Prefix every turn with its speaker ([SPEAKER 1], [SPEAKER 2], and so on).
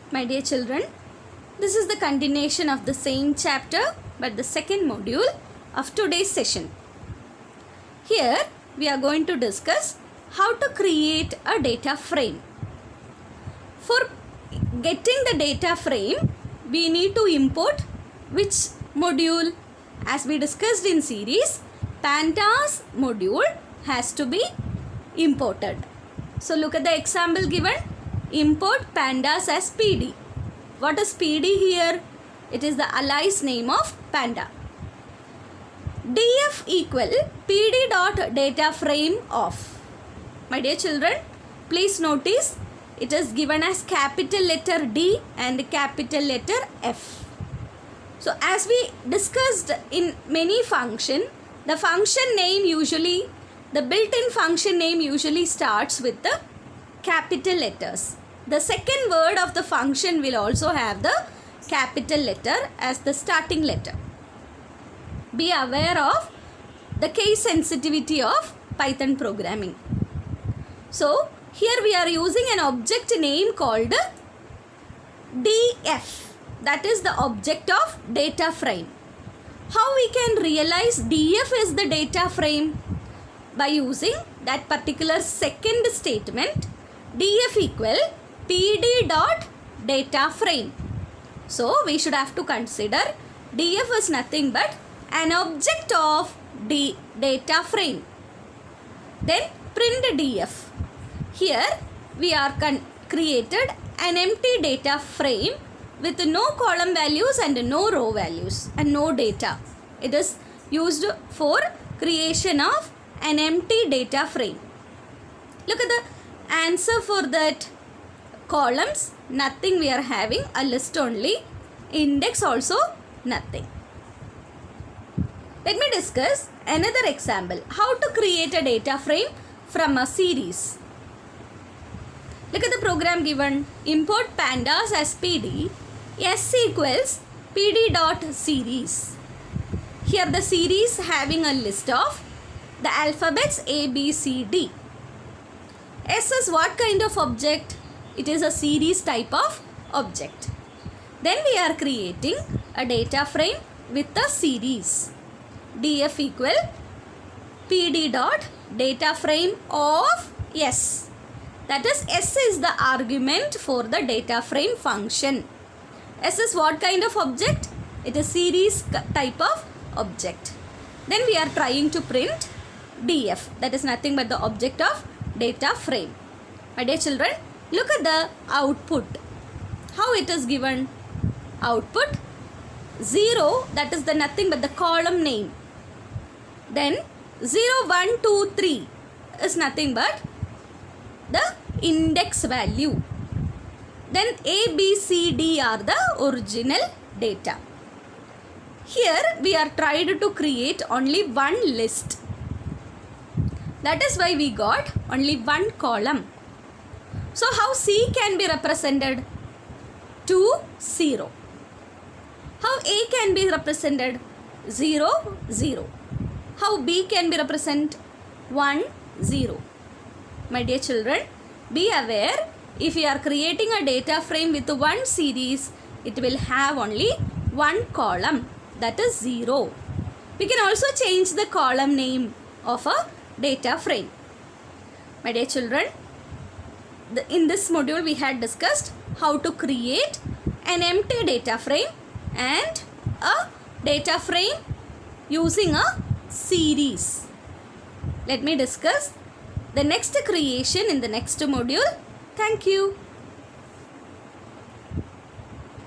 [SPEAKER 1] My dear children, this is the continuation of the same chapter but the second module of today's session. Here we are going to discuss how to create a data frame. For getting the data frame, we need to import which module? As we discussed in series, Pandas module has to be imported. So look at the example given. Import Pandas as PD. What is PD here? It is the alias name of Panda. df equal pd dot data frame of. My dear children, please notice it is given as capital letter D and capital letter F. So as we discussed in many function, the function name usually, the built-in function name usually starts with the capital letters. The second word of the function will also have the capital letter as the starting letter. Be aware of the case sensitivity of Python programming. So here we are using an object name called df. That is the object of data frame. How we can realize df is the data frame? By using that particular second statement, df equal pd dot data frame. So we should have to consider df is nothing but an object of data frame. Then print df. Here we are created an empty data frame with no column values and no row values and no data. It is used for creation of an empty data frame. Look at the answer for that. Columns, nothing we are having, a list only. Index also nothing. Let me discuss another example. How to create a data frame from a series. Look at the program given. Import Pandas as PD. S equals pd dot series. Here the series having a list of the alphabets A, B, C, D. S is what kind of object? It is a series type of object. Then we are creating a data frame with a series. df equal pd dot data frame of S. That is, S is the argument for the data frame function. S is what kind of object? It is series type of object. Then we are trying to print df. That is nothing but the object of data frame. My dear children, look at the output. How it is given? Output 0, that is the nothing but the column name. Then 0, 1, 2, 3 is nothing but the index value. Then A, B, C, D are the original data. Here we are trying to create only one list. That is why we got only one column. So how C can be represented? 2, 0. How A can be represented? 0, 0. How B can be represented? 1, 0. My dear children, be aware, if you are creating a data frame with one series, it will have only one column, that is 0. We can also change the column name of a data frame. My dear children, in this module we had discussed how to create an empty data frame and a data frame using a series. Let me discuss the next creation in the next module. Thank you.